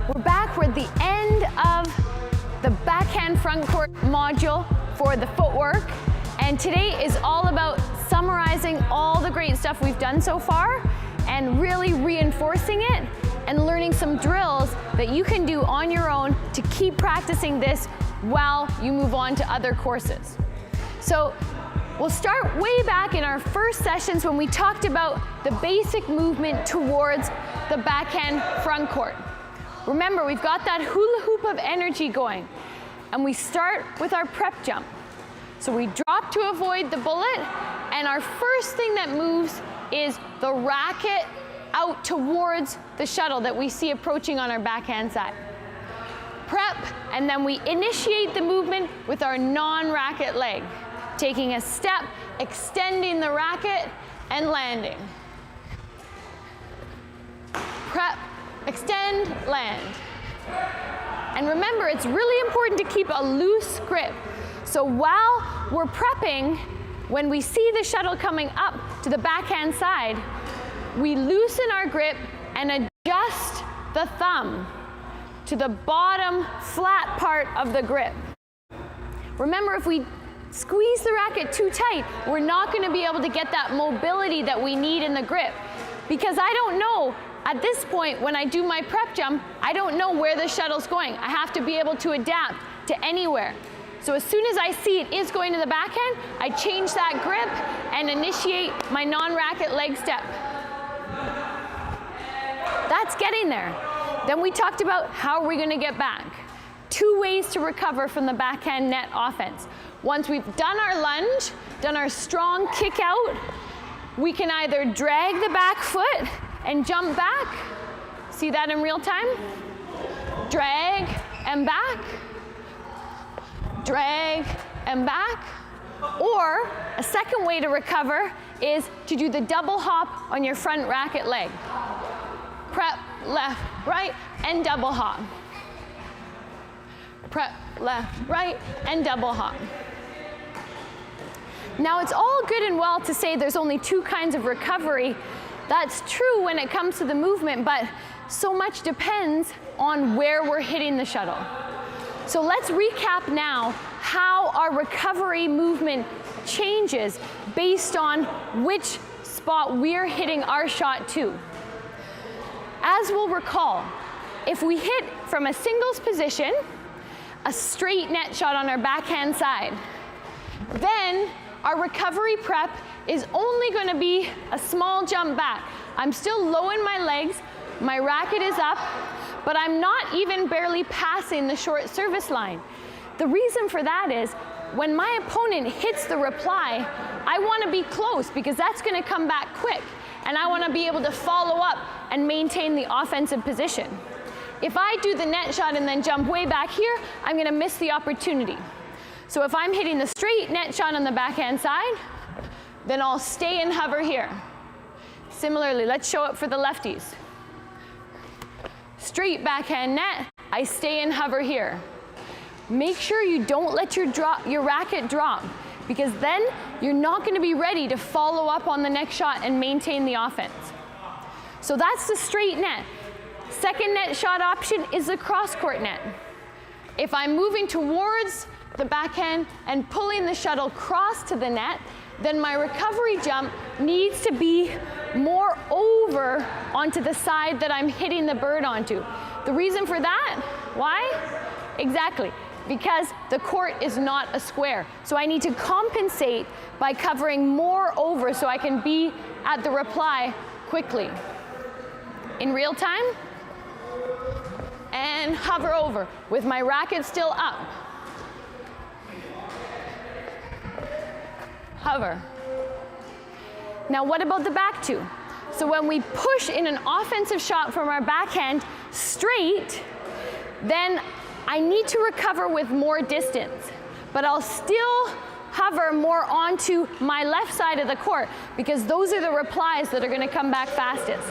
We're back. We're at the end of the backhand front court module for the footwork. And today is all about summarizing all the great stuff we've done so far and really reinforcing it and learning some drills that you can do on your own to keep practicing this while you move on to other courses. So we'll start way back in our first sessions when we talked about the basic movement towards the backhand front court. Remember, we've got that hula hoop of energy going, and we start with our prep jump. So we drop to avoid the bullet, and our first thing that moves is the racket out towards the shuttle that we see approaching on our backhand side. Prep, and then we initiate the movement with our non-racket leg, taking a step, extending the racket, and landing. Prep, extend, land. And remember, it's really important to keep a loose grip. So while we're prepping, when we see the shuttle coming up to the backhand side, we loosen our grip and adjust the thumb to the bottom flat part of the grip. Remember, if we squeeze the racket too tight, we're not going to be able to get that mobility that we need in the grip. Because I don't know, at this point, when I do my prep jump, I don't know where the shuttle's going. I have to be able to adapt to anywhere. So as soon as I see it is going to the backhand, I change that grip and initiate my non-racket leg step. That's getting there. Then we talked about how are we going to get back. Two ways to recover from the backhand net offense. Once we've done our lunge, done our strong kick out, we can either drag the back foot and jump back. See that in real time? Drag and back. Drag and back. Or a second way to recover is to do the double hop on your front racket leg. Prep, left, right, and double hop. Prep, left, right, and double hop. Now, it's all good and well to say there's only two kinds of recovery. That's true when it comes to the movement, but so much depends on where we're hitting the shuttle. So let's recap now how our recovery movement changes based on which spot we're hitting our shot to. As we'll recall, if we hit from a singles position, a straight net shot on our backhand side, then our recovery prep is only going to be a small jump back. I'm still low in my legs, my racket is up, but I'm not even barely passing the short service line. The reason for that is when my opponent hits the reply, I want to be close because that's going to come back quick, and I want to be able to follow up and maintain the offensive position. If I do the net shot and then jump way back here, I'm going to miss the opportunity. So if I'm hitting the straight net shot on the backhand side, then I'll stay and hover here. Similarly, let's show it for the lefties. Straight backhand net, I stay and hover here. Make sure you don't let your racket drop, because then you're not going to be ready to follow up on the next shot and maintain the offense. So that's the straight net. Second net shot option is the cross-court net. If I'm moving towards the backhand and pulling the shuttle cross to the net, then my recovery jump needs to be more over onto the side that I'm hitting the bird onto. The reason for that, why? Exactly, because the court is not a square. So I need to compensate by covering more over so I can be at the reply quickly. In real time, and hover over with my racket still up. Hover. Now what about the back two? So when we push in an offensive shot from our backhand straight, then I need to recover with more distance, but I'll still hover more onto my left side of the court because those are the replies that are going to come back fastest.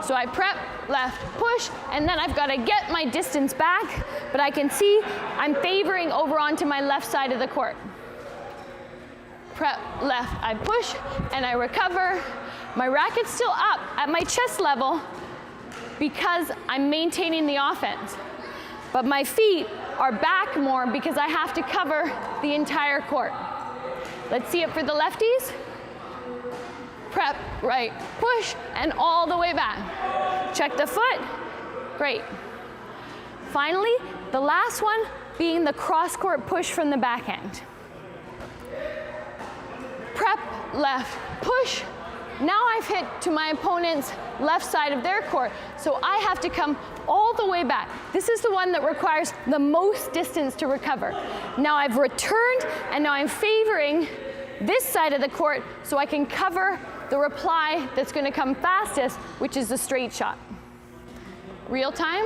So I prep, left, push, and then I've got to get my distance back, but I can see I'm favoring over onto my left side of the court. Prep, left, I push, and I recover. My racket's still up at my chest level, because I'm maintaining the offense. But my feet are back more because I have to cover the entire court. Let's see it for the lefties. Prep, right, push, and all the way back. Check the foot, great. Finally, the last one being the cross-court push from the backhand. Prep, left, push. Now I've hit to my opponent's left side of their court, so I have to come all the way back. This is the one that requires the most distance to recover. Now I've returned, and now I'm favoring this side of the court so I can cover the reply that's going to come fastest, which is the straight shot. Real time,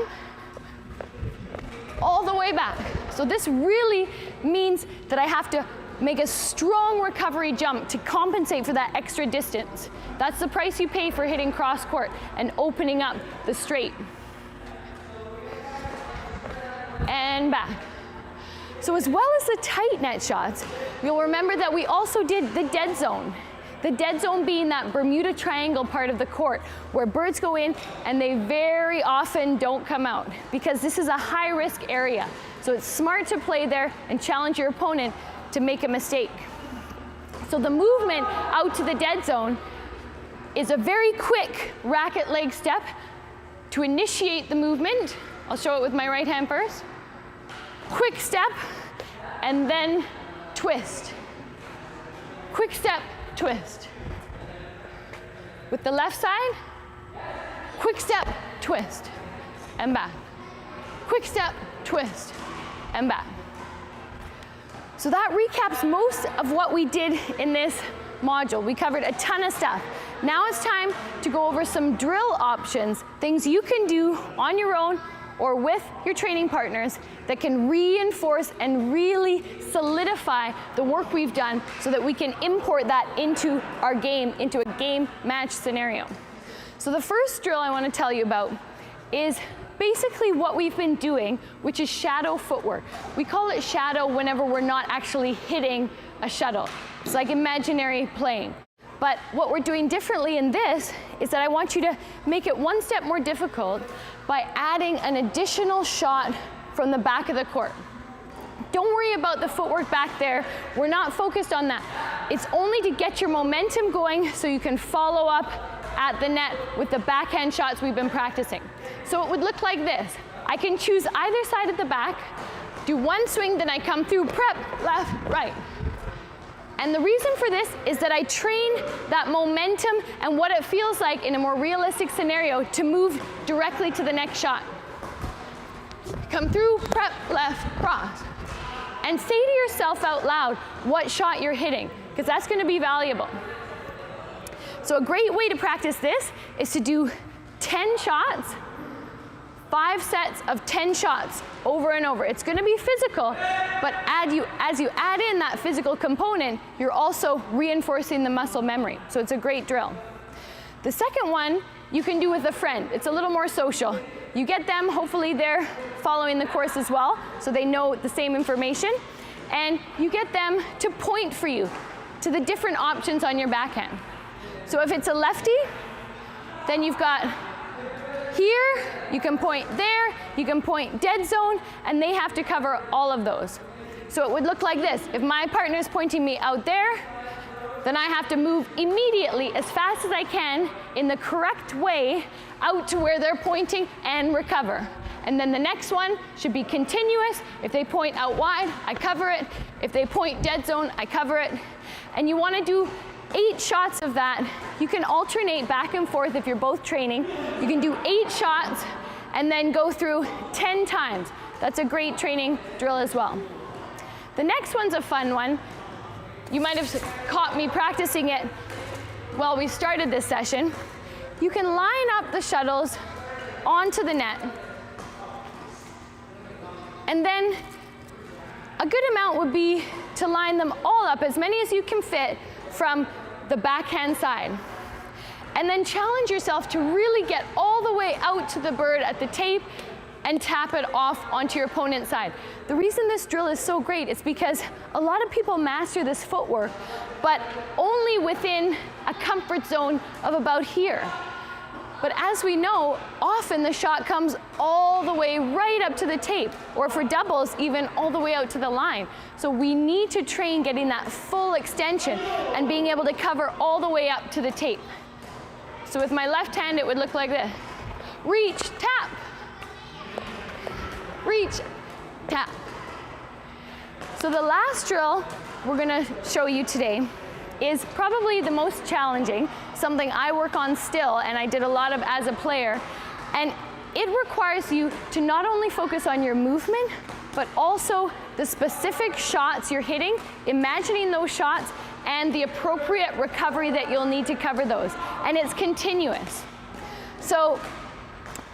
all the way back. So this really means that I have to make a strong recovery jump to compensate for that extra distance. That's the price you pay for hitting cross court and opening up the straight. And back. So as well as the tight net shots, you'll remember that we also did the dead zone. The dead zone being that Bermuda Triangle part of the court where birds go in and they very often don't come out because this is a high risk area. So it's smart to play there and challenge your opponent to make a mistake. So the movement out to the dead zone is a very quick racket leg step to initiate the movement. I'll show it with my right hand first. Quick step, and then twist. Quick step, twist. With the left side, quick step, twist, and back. Quick step, twist, and back. So that recaps most of what we did in this module. We covered a ton of stuff. Now it's time to go over some drill options, things you can do on your own or with your training partners that can reinforce and really solidify the work we've done so that we can import that into our game, into a game match scenario. So the first drill I want to tell you about is basically what we've been doing, which is shadow footwork. We call it shadow whenever we're not actually hitting a shuttle. It's like imaginary playing. But what we're doing differently in this is that I want you to make it one step more difficult by adding an additional shot from the back of the court. Don't worry about the footwork back there. We're not focused on that. It's only to get your momentum going so you can follow up at the net with the backhand shots we've been practicing. So it would look like this. I can choose either side of the back, do one swing, then I come through, prep, left, right. And the reason for this is that I train that momentum and what it feels like in a more realistic scenario to move directly to the next shot. Come through, prep, left, cross. And say to yourself out loud what shot you're hitting, because that's going to be valuable. So a great way to practice this is to do 10 shots, 5 sets of 10 shots over and over. It's going to be physical, but as you add in that physical component, you're also reinforcing the muscle memory. So it's a great drill. The second one you can do with a friend. It's a little more social. You get them, hopefully they're following the course as well, so they know the same information, and you get them to point for you to the different options on your backhand. So if it's a lefty, then you've got here, you can point there, you can point dead zone, and they have to cover all of those. So it would look like this. If my partner is pointing me out there, then I have to move immediately as fast as I can in the correct way out to where they're pointing and recover. And then the next one should be continuous. If they point out wide, I cover it. If they point dead zone, I cover it. And you want to do 8 shots of that. You can alternate back and forth if you're both training. You can do 8 shots and then go through 10 times. That's a great training drill as well. The next one's a fun one. You might have caught me practicing it while we started this session. You can line up the shuttles onto the net. And then a good amount would be to line them all up, as many as you can fit, from the backhand side. And then challenge yourself to really get all the way out to the bird at the tape and tap it off onto your opponent's side. The reason this drill is so great is because a lot of people master this footwork, but only within a comfort zone of about here. But as we know, often the shot comes all the way right up to the tape, or for doubles, even all the way out to the line. So we need to train getting that full extension and being able to cover all the way up to the tape. So with my left hand, it would look like this. Reach, tap. Reach, tap. So the last drill we're gonna show you today is probably the most challenging, something I work on still and I did a lot of as a player. And it requires you to not only focus on your movement, but also the specific shots you're hitting, imagining those shots and the appropriate recovery that you'll need to cover those. And it's continuous. So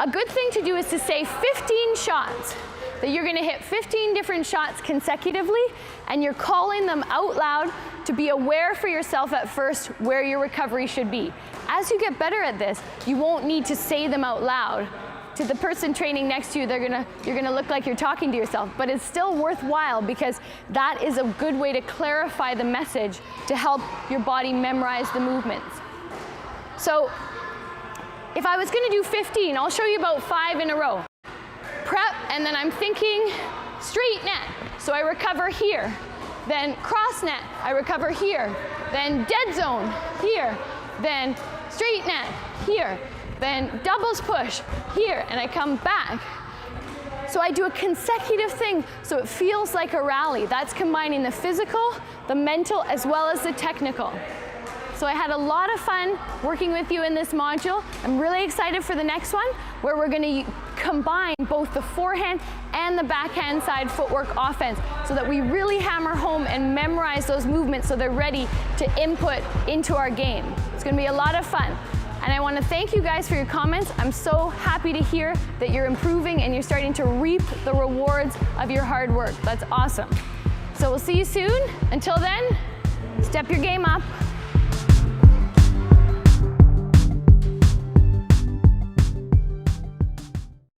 a good thing to do is to say 15 shots, that you're gonna hit 15 different shots consecutively, and you're calling them out loud to be aware for yourself at first where your recovery should be. As you get better at this, you won't need to say them out loud. To the person training next to you, you're gonna look like you're talking to yourself, but it's still worthwhile because that is a good way to clarify the message to help your body memorize the movements. So if I was gonna do 15, I'll show you about 5 in a row. Prep, and then I'm thinking straight net, so I recover here. Then cross net, I recover here. Then dead zone, here. Then straight net, here. Then doubles push, here, and I come back. So I do a consecutive thing, so it feels like a rally. That's combining the physical, the mental, as well as the technical. So I had a lot of fun working with you in this module. I'm really excited for the next one, where we're gonna combine both the forehand and the backhand side footwork offense so that we really hammer home and memorize those movements so they're ready to input into our game. It's gonna be a lot of fun. And I wanna thank you guys for your comments. I'm so happy to hear that you're improving and you're starting to reap the rewards of your hard work. That's awesome. So we'll see you soon. Until then, step your game up.